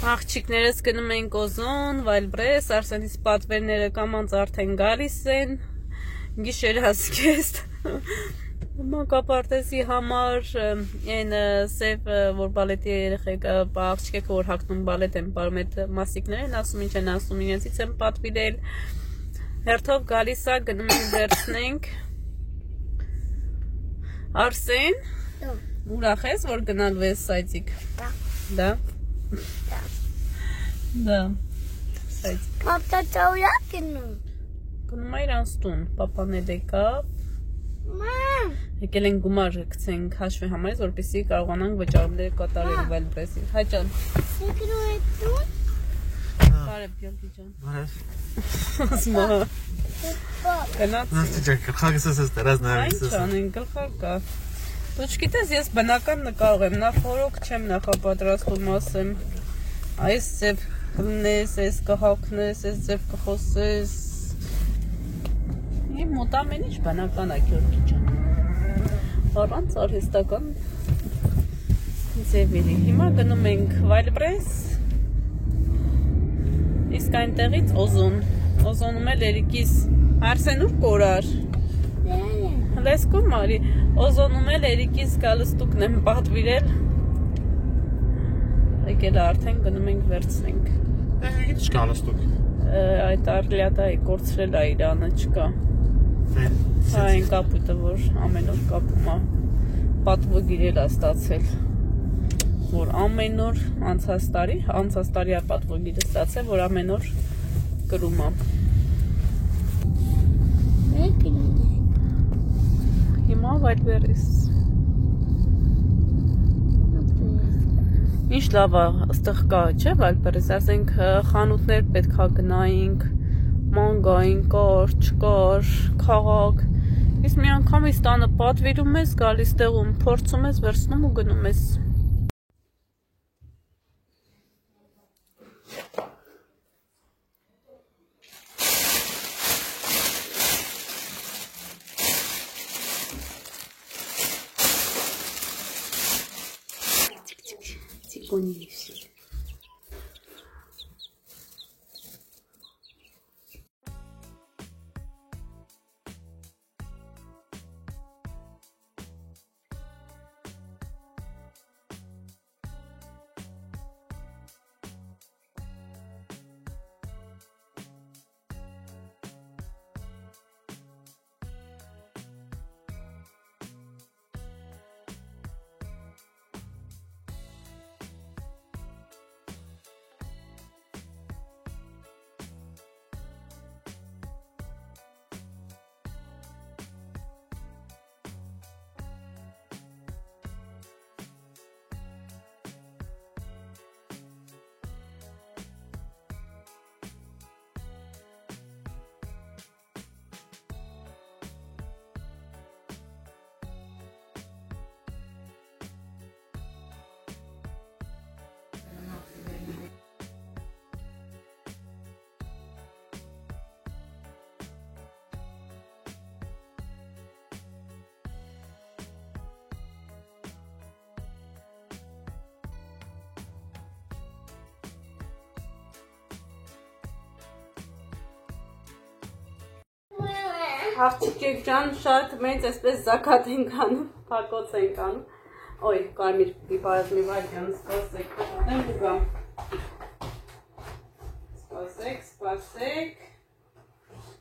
Աղջիկներս գնում ենք Օզոն, Վայլբրես, Արսենից պատվերները կամանց արդեն գալիս են, գիշերազգեստ, մանկապարտեզի համար, են սև, որ բալետի երեխեքը, աղջիկեքը, որ հագնում բալետ են, բարում այդ մասիկներ են ասում, ինչ են ասում, իրենցից են պատվիրել, հերթով գալիս է, գնում ենք վերցնենք, Արսեն, ուրախ ես, որ գնալու ես սայցիկ, դա? Да. Папа, ты уякину? Գնում է իրանց տուն, պապան էլ եկավ։ Մամ։ Եկել են գումար գցենք հաշվի համարից, որպեսզի կարողանանք վճարումները կատարել Վայլբրեսի։ Հայ ջան։ Եկնու է տուն։ Բարև Գյորգի ջան։ Բարև։ Ասմա։ Գնաց։ Նստի գլխակս ես դրած նայես։ Ինչ անեն գլխար կա։ Դու չգիտես, ես բնական նկարող եմ, նախ օրոք չեմ նախապատրաստում ասեմ։ Այս ձև կլնես, այս կհակնես, այս ձև կխոսես։ Իմ մոտ ամեն ինչ բնական է Գյորգի ջան։ Առանց արհեստական ձևերի։ Հիմա գնում ենք Վայլբրես։ Իսկ այնտեղից Օզոն։ Օզոնում էլ Երիկիս Արսեն ուր կորար։ Լեսկում մարի, Օզոնում էլ Երիկիս գալստուկն եմ պատվիրել։ Եկել արդեն գնում ենք վերցնենք։ Ինչ գալստուկ։ Այդ Արգլիադայի կորցրել է իրանը, չկա։ Այն կապույտը, որ ամեն օր կապում է, պատվոգիր էլ է ստացել, որ ամեն օր անցած տարի է պատվոգիրը ստացել, որ ամեն օր կրում է։ Հիմա Վայլբերես։ Ինչ լավ է, ստեղ կա, չէ, Վայլբերես, ասենք խանութներ պետք է գնայինք, ման գայինք, կար, չկար, քաղաք, իսկ մի անգամից տանը պատվիրում ես, գալիս տեղում, փորձում ես, վերցնում ու գնում ես։ Конечный. Աղջիկեք ջան, շատ մեծ այսպես զակատ ենք անում, փակոց ենք անում։ Ոյ, կարմիր մի վայրկյան, սպասեք, եմ ու գամ։ Սպասեք։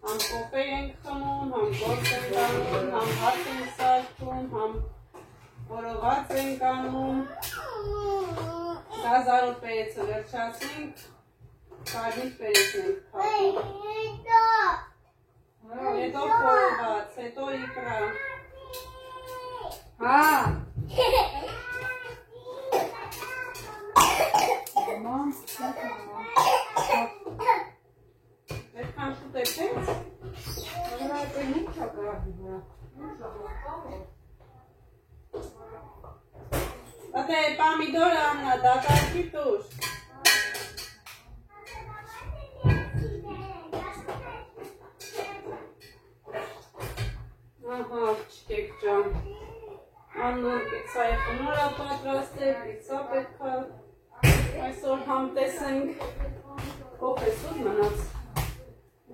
Համ կոպեր ենք խմում, համ գործ ենք անում, համ հաց ենք սարքում, համ որոված ենք անում։ 1000 րոպեից վերջացինք, կարմիր պերեց ենք փակում։ Հետո խորոված, հետո իկրա։ Հա։ Մամ, այդքան շուտ եք ես։ Այդ ինչ է գրահի վրա։ Ատե պամիդոր ամնա, դակարկի տուր։ Ահա, աղջիկ ջան, աննոր պիցայի խմորա պատրաստ է, պիցա պետք է Այսօր համտեսենք կոֆե սուր մնաց։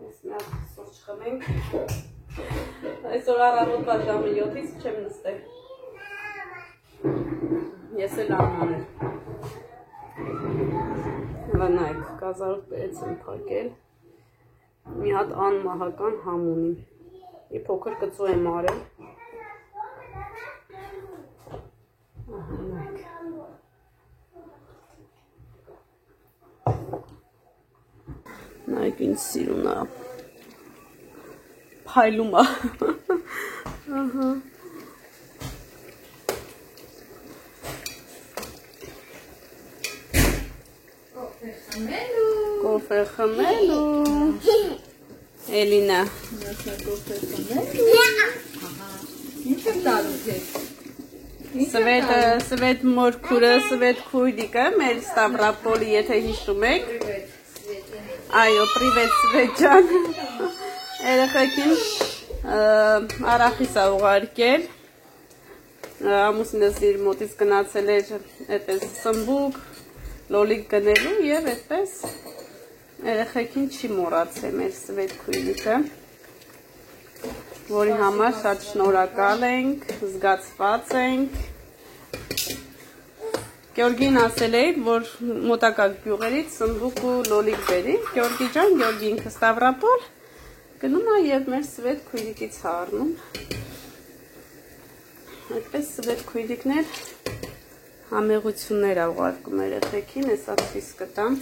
Ես մի հատ սուր չխմենք։ Այսօր առավոտվա ժամը 7-ից չեմ նստել։ Ես էլ անանել։ Վնայք, կազարով բերեցեմ փակել։ Մի հատ անմահական համ ունի։ Մի փոքր կծու եմ արել։ Նայք ինձ սիրուն է։ Փայլում է։ Ահա։ Կոֆե խմելու։ Էլինա։ Սվետ մորքուրը, սվետ քույրիկը, մեր Ստավրապոլի, եթե հիշում եք։ Այո, պրիվետ Սվետ ջան։ Երեխեքին արախիս է ուղարկել։ Ամուսինս իր մոտից գնացել էր այդպես սմբուկ, լոլիկ գնելու եւ այդպես երեխեքին չի մոռացել մեր Սվետ քույրիկը, որի համար շատ շնորհակալ ենք, զգացված ենք։ Գյորգին ասել էր, որ մոտակա գյուղերից սմբուկ ու լոլիկ բերի։ Գյորգի ջան, Գյորգի ինքը Ստավրապոլ գնում է եւ մեր Սվետ քույրիկից առնում։ Այդպես Սվետ քույրիկներ համեղություններ ուղարկում երեխեքին, հեսա ցույց կտամ։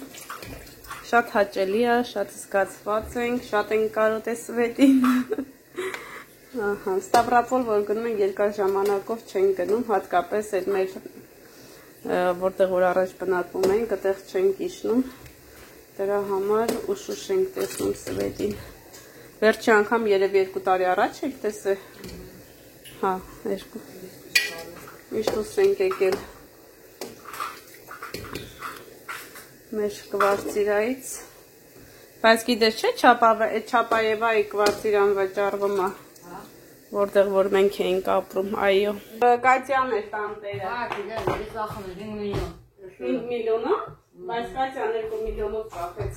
Շատ հաճելի է, շատ զգացված ենք, շատ ենք կարոտե Սվետին։ Ահա, Ստավրապոլ, որ գնում ենք երկար ժամանակով չենք գնում, հատկապես այդ մեր որտեղ որ առաջ բնակվում ենք, այդտեղ չենք իջնում։ Դրա համար ուշուշ ենք տեսնում Սվետին։ Վերջի անգամ երևի 2 տարի առաջ եք տեսել։ Հա, 2։ Միշտ ուս ենք եկել մեր կվարտիրայից։ Բայց գիտես չէ, Չապաևայի կվարտիրան վճարվում է, որտեղ որ մենք էինք ապրում, այո։ Կատյան էր տանտերը։ Հա, գիտեմ, ես ախում եմ 5 միլիոն։ 5 միլիոնը, բայց Կատյան 2 միլիոնով ծախեց։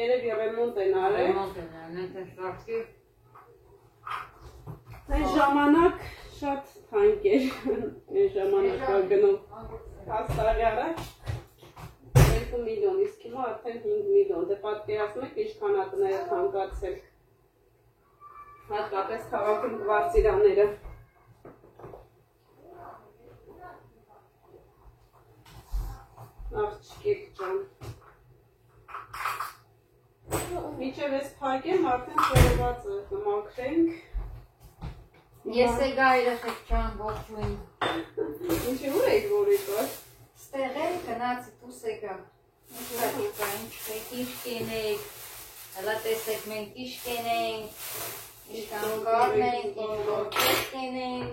Երևի ռեմոնտ են արել։ Ռեմոնտ են արել, այնտեղ շարքի։ Այն ժամանակ շատ թանկ էր, այն ժամանակա գնով 10 տարի առաջ 2 միլիոն, իսկ հիմա արդեն 5 միլիոն, դե պատկերացնում եք ինչքան է տները թանկացել, հատկապես քաղաքում կվարտիրաները։ Աղջիկ ջան։ Միջև ես փակեմ, արդեն սովորված կմաքրենք։ Ես եկա երեխեք ջան, ողջույն։ Ինչի ուր եք որիկոր։ Ստեղ էլ գնացի դուս եկա։ Ինչ կենեք, հլա տեսեք մենք ինչ կենենք, ինչ կանգարնենք, ինչ որքեր կենենք։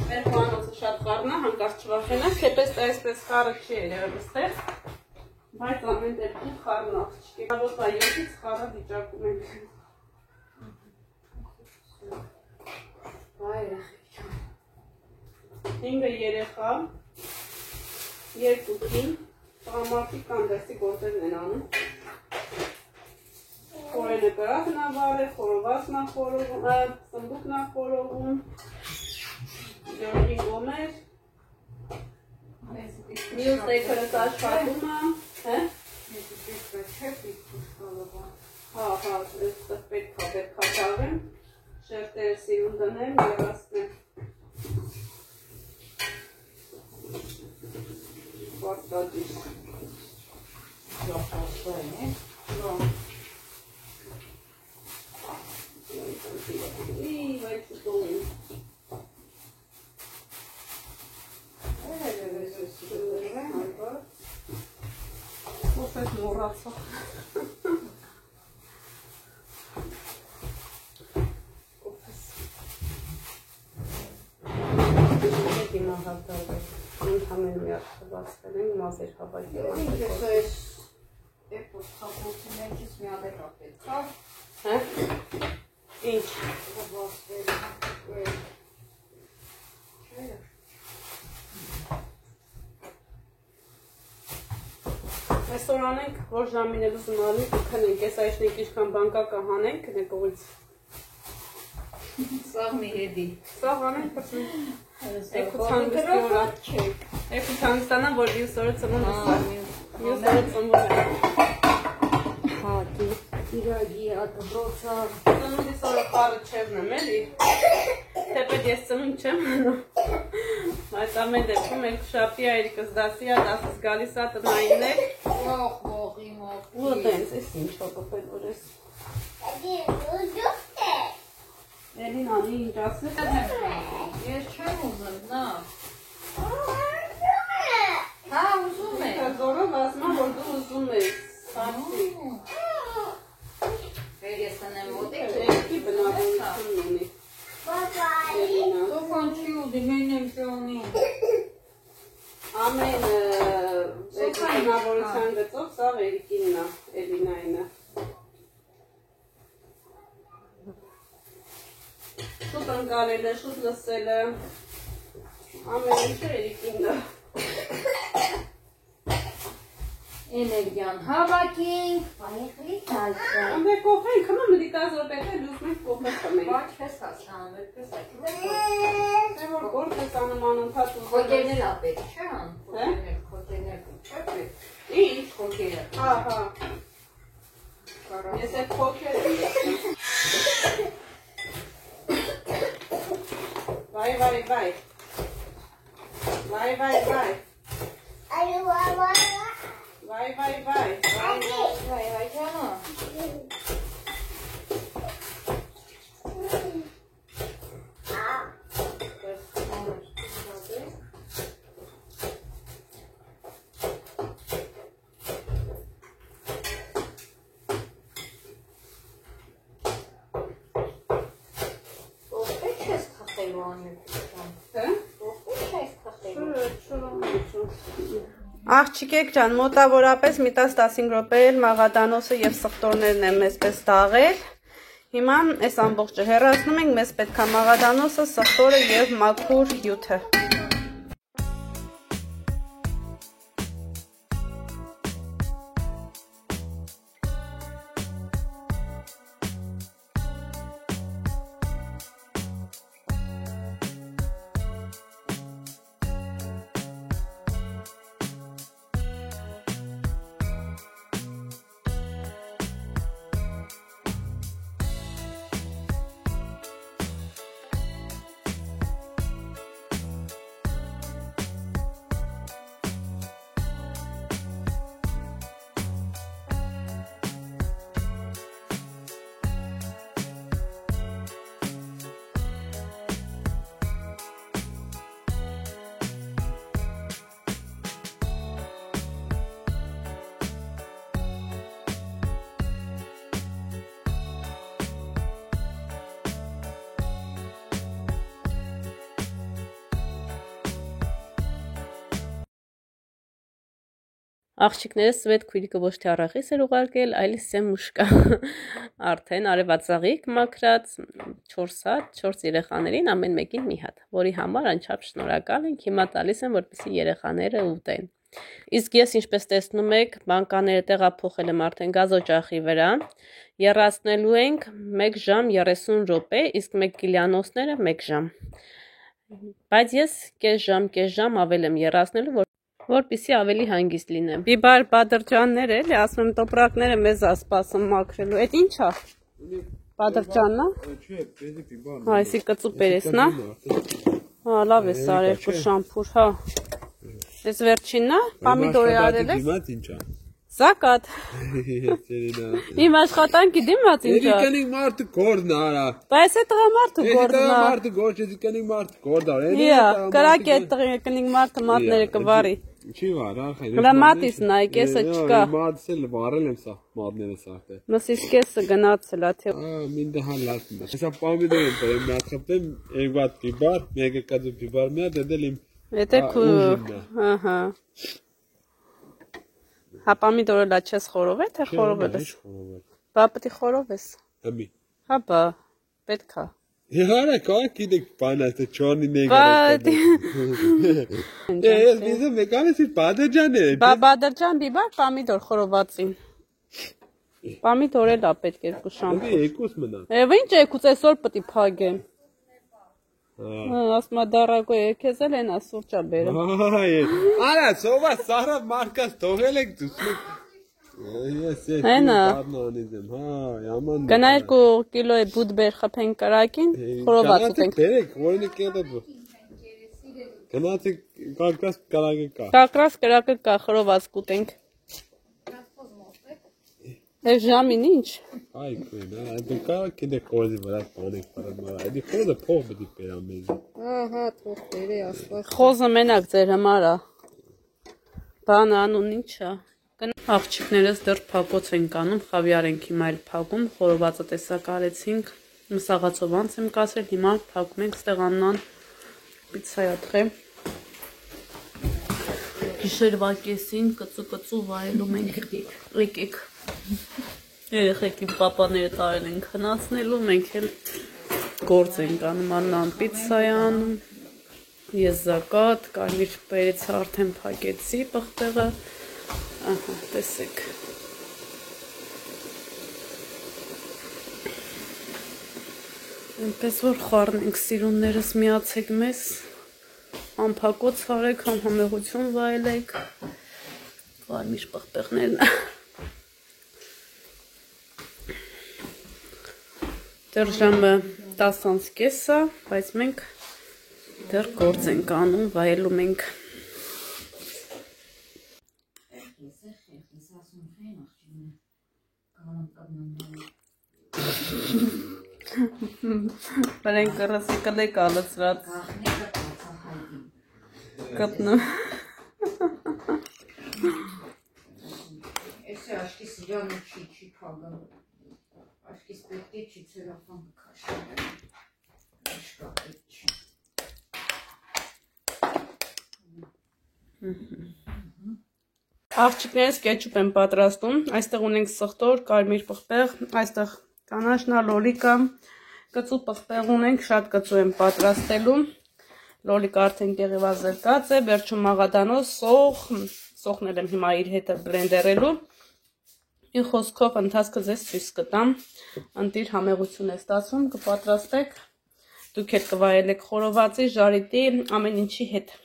Մեր խանոցը շատ խառնա, հանկարծ չվախենաք, թեպես այսպես խառը չի երևի ստեղ, բայց ամեն դեպքում խառն աղջիկ է։ Ոտա 7-ից խառը վիճակում ենք։ Բայ երեխեք ջան։ 5 երեխա, 2 կին, տղամարդիկ կան դրսի գործերն են անում։ Խորենը կրակն է վառել, խորովածն է խորովում, սմբուկն է խորովում, Գյորգին գոմեր, մյուս դեքրս աշխատում է, հա, այստեղ պետք է չավեմ, շերտերը սիրուն դնեմ, երասնեմ։ Վարտադիր։ Ո՞վ մոռացա։ Հիմա հատալվել, ընդհանուր մի աղջաբացվել ենք, մազեր հավակել անտեղ։ Ես այս էպոս խապոցի մեջից մի ադեկ ապետք, հա։ Հա։ Ինչ։ Այսօր անենք, որ ժամին էլ ուզում անենք ու քնենք, ես այշնենք ինչքան բանկա կհանենք, քնենք ուղից։ Սաղ մի հետի։ Սաղ անենք պրսնենք։ Էքուց հանգստանա, որ մյուս օրը ծնունդս է։ Մյուս օրը ծնվում է։ Հա, իրագի ատբրոցա։ Ծնունդիս օրը պարը չևնեմ էլի։ Թեպետ ես ծնունդ չեմ անում։ Բայց ամեն դեպքում ենք շապի այրիկս դասի է, դասս գալիս է տնային է։ Ող, իմ ող։ Ու դենց, ես ինչ հոգոպել որ ես։ Էլին անի ինչ ասես։ Ես չեմ ուզում, նա։ Հա, ուզում է։ Զորով ասմա, որ դու ուզում ես։ Սամսի։ Վեր ես տնեմ ոտիկ։ Էլքի բնավորություն ունի։ Տոքան չի ուդի, մեն եմ շոնի։ Ամեն բնավորության գծով սա Էրիկինն է, Էլինայինը։ Շուտ ընկալել է, շուտ լսել է, ամեն ինչը Էրիկինն է։ Էներգիան հավաքինք, պայեխրի տալսը։ Անդե կողենք, հմա մդի 10 րոպե լուս մենք կողմենք կմենք։ Բաչ ես հասանում, պես ակի։ Թե որ գործ ես անում անընդհատ Խոկերն էլ ապետ, չէ՞ ան։ Հե? Խոկերներ չէ՞ պետ։ Ինչ Խոկերը։ Հա, հա։ Ես այդ խոքեր եմ լսում։ Վայ, վայ, վայ։ Վայ, վայ, վայ։ Վայ, վայ, վայ։ Վայ, ջանա։ Աղջիկեք ջան, մոտավորապես մի 10-15 րոպե էլ մաղադանոսը եւ սխտորներն են մեզպես դաղել։ Հիմա այս ամբողջը հեռացնում ենք, մեզ պետք է մաղադանոսը, սխտորը եւ մաքուր հյութը։ Աղջիկները սվետ քույրիկը ոչ թե առախիս էր ուղարկել, այլ սեմուշկա, արդեն արևածաղիկ մաքրած 4 հատ, 4 երեխաներին ամեն մեկին մի հատ, որի համար անչափ շնորհակալ ենք, հիմա տալիս են, որպեսզի երեխաները ուտեն։ Իսկ ես ինչպես տեսնում եք, բանկաները տեղափոխել եմ արդեն գազօջախի վրա, եռացնելու ենք 1 ժամ 30 րոպե, իսկ 1 կիլիանոցները 1 ժամ։ Բայց ես կես ժամ ավել եմ եռացնելու, որպեսզի ավելի հանգիստ լինեմ։ Բիբար բադրջանները, էլի, ասում եմ, տոպրակները մեզ է սպասում մաքրելու։ Այդ ի՞նչ է։ Բադրջանն է։ Հա, այսի կծու պերեսն է։ Հա, լավ է, սա 2 շամփուր, հա։ Այս վերջինն է, պամիդոր է արել ես։ Դիմաց ինչ է։ Զակատ։ Իմ աշխատանքի դիմաց ինչ է։ Եկանիկ մարդը կորդն արա։ Բայց է տղամարդը գործնա։ Մարդը գործ, եկանիկ մարդը կորդ արա։ Իա, կրակ է տղեկնիկ մարդը մատները կվարի։ Չի վար, արխայ։ Հələ մատից նայ, կեսը չկա։ Մատս էլ վարել եմ սա, մատները սարտե։ Մսից կեսը գնացել է, թե։ Մինდა հալատն է։ Հեսա պամիդոր եմ տերեմ, նատխպտեմ, էգվատ պիբար, մեկը կածու պիբար միա, դեդել իմ Եթե քու, ահա։ Հա պամիդորը լա չես խորովել, թե խորովել ես։ Բա պետք է խորովես։ Հմի։ Հա բա, պետք է։ Հարա կայք գիտեք բան ասե չորնի նեգարը։ Ես միզը մեկանից բադրջան է։ Բադրջան բիբար պամիդոր խորովածին։ Պամիդոր էլ է պետք երկու շամփուր։ Երկուս մնա։ Եվ ինչ եկուց այսօր պետք է փագեմ։ Ասма դարակո եկեզել են ասուրճա բերեմ։ Արա սովա սարա մարկաս թողել եք դուք։ Ես բառնանիզեմ, yaman։ Գնա 2 կիլո է բուտ բեր խփեն կրակին, խորոված ուտենք։ Բերեք, որինը կերդը։ Գնացեք կակրաս կրակը կա։ Կակրաս կրակը կա, խորոված կուտենք։ Եվ ժամին ինչ։ Այ քույն, դու կարա կիդեք խոզի վրա բանեք բարամարա։ Այդի խոզը փող պետք է բերամ մեզ։ Ահա, թող բերի աստված։ Խոզը մենակ ձեր համար է։ Բանը անուն ինչ է։ Աղջիկներս դեռ փակոց են կանում, խավիար ենք հիմա էլ փակում, խորովածը տեսակ արեցինք, մսաղացով անց եմ կասրել, հիմա փակում ենք ստեղանան պիցայա թխեմ։ Գիշերվա կեսին կծու վայելում ենք եկեք։ Երեխեքի պապաները տարել են քնացնելու, մենք էլ գործ ենք անում, Աննան պիցայան, ես զակատ, կարմիր պերից արդեն փակեցի պղպեղը, ահա, տեսեք։ Այնպես որ խառնենք սիրուններս միացեք մեզ, անփակոց արեք, համեղություն վայելեք, կարմիր պղպեղներն։ Դեռ ժամը 10:30 է, բայց մենք դեռ գործ ենք անում, վայելում ենք։ Բրեն կրասի կլեք ալծրած կպնում։ Էսի աշկի սիրյանը չի փագան։ Աշկի սպետի չի ծերախան կաշները։ Աշկա պետ չի։ Աղջիկներս կեչուպ են պատրաստում, այստեղ ունենք սխտոր, կարմիր պղպեղ, այստեղ կանաչնա, լոլիկա, կծու պղպեղ ունենք, շատ կծու են պատրաստելու, լոլիկը արդեն գեղևազրկած է, վերջում մաղադանոց, սոխն եմ հիմա իր հետը բլենդերելու, մի խոսքով ընթացքը ձեզ ցույց կտամ, ընտիր համեղություն է ստացվում, կպատրաստեք, դուք էլ կվայելեք խորովածի, ժարիտի, ամեն ինչի հետ։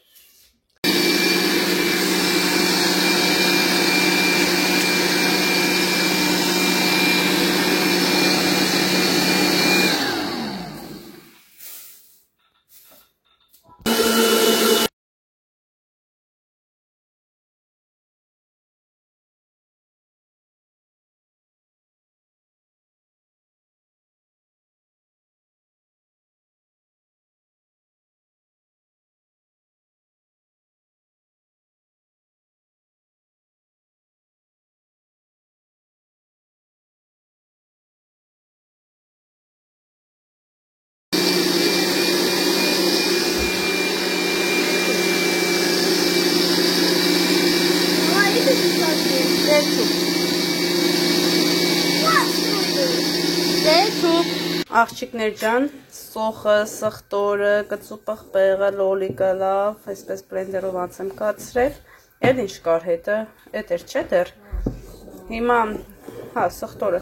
Աղջիկներ ջան, սոխը, սխտորը, կծու պղպեղը, լոլիկը լավ, այսպես բլենդերով անց եմ կացրել, էլ ինչ կար հետը, էդ էր չէ դեռ, հիմա, հա, սխտորը,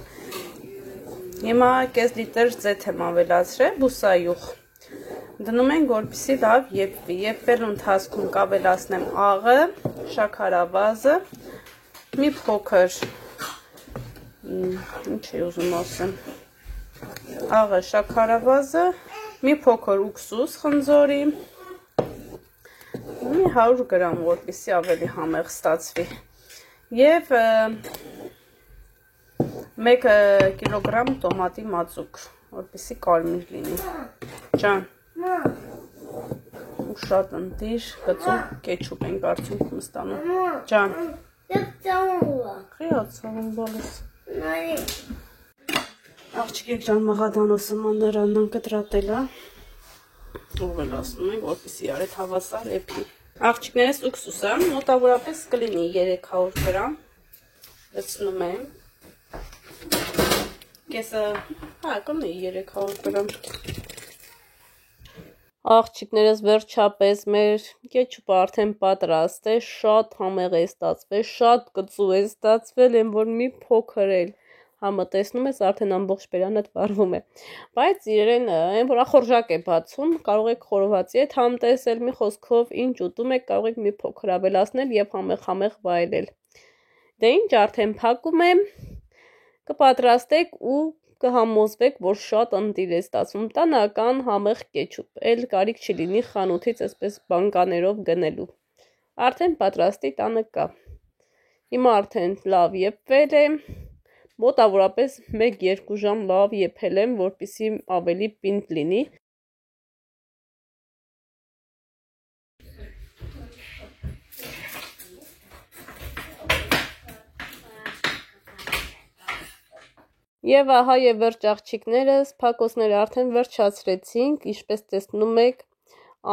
հիմա կես լիտր ձեթ եմ ավելացրել, բուսայուղ, դնում ենք որպեսզի լավ եփվի, եփվելու ընթացքում կավելացնեմ աղը, շաքարավազը, մի փոքր, ինչ է ուզում ասեմ, աղը, շաքարավազը, մի փոքր ուքսուս խնձորի, մի 100 գրամ, որպեսզի ավելի համեղ ստացվի, և 1 կիլոգրամ տոմատի մածուկ, որպեսզի կարմիր լինի, ջան, ու շատ ընտիր, կծու կեչուպ ենք արդյունքում ստանում, ջան, խիացանում բոլս, աղջիկեք ջան մաղադանոսը մանրանան կտրատել է, ուղղելացնում ենք, որպեսզի արետ հավասար եփի։ Աղջիկներս ուքսուսը մոտավորապես կլինի 300 գրամ, լցնում եմ, կեսը, հա կլինի 300 գրամ, Աղջիկներս վերջապես մեր կեչուպը արդեն պատրաստ է, շատ համեղ է ստացվել, շատ կծու է ստացվել, այն որ մի փոքր էլ համը տեսնում ես արդեն ամբողջ բերանդ վառվում է, բայց իրեն այն որ ախորժակ է բացում, կարող եք խորովածի հետ համ տեսել, մի խոսքով ինչ ուտում եք, կարող եք մի փոքր ավելացնել եւ համեղ վայելել։ Դե ինչ արդեն փակում եմ, կպատրաստեք ու կհամոզվեք, որ շատ ընտիր է ստացվում, տնական համեղ կեչուպ, էլ կարիք չի լինի խանութից այսպես բանկաներով գնելու։ Արդեն պատրաստի տանը կա։ Հիմա արդեն լավ եփվել է, մոտավորապես 1-2 ժամ լավ եփել եմ, որպեսզի ավելի պինդ լինի։ Եվ ահա եւ վերջ աղջիկներս, փակոսները արդեն վերջացրեցինք, ինչպես տեսնում եք,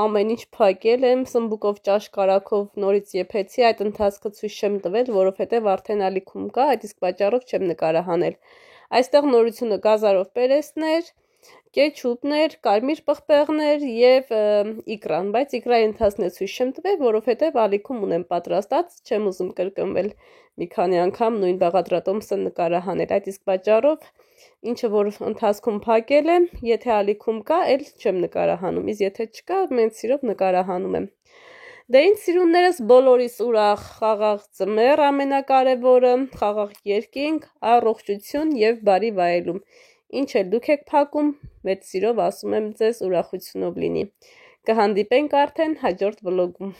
ամեն ինչ փակել եմ, սմբուկով ճաշկարակով նորից եփեցի, այդ ընթացքը ցույց չեմ տվել, որովհետեւ արդեն ալիքում կա, այդ իսկ պատճառով չեմ նկարահանել։ Այստեղ նորությունը գազարով պերեսներ, կեչուպներ, կարմիր պղպեղներ եւ իկրան, բայց իկրայի ընթացքն ցույց չեմ տվել, որովհետեւ ալիքում ունեմ պատրաստած, չեմ ուզում կրկնվել մի քանի անգամ նույն բաղադրատոմսը նկարահանել, այդ իսկ պատճառով ինչը որ ընթացքում փակել եմ, եթե ալիքում կա, էլ չեմ նկարահանում, իսկ եթե չկա, մենք սիրով նկարահանում եմ։ Դե ինչ սիրուններս, բոլորիս ուրախ խաղաղ ձմեռ, ամենակարևորը, խաղաղ երկինք, առողջություն եւ բարի վայելում։ Ինչ էլ դուք եք փակում, մեծ սիրով ասում եմ ձեզ ուրախությունով լինի։ Կհանդիպենք արդեն հաջորդ վլոգում։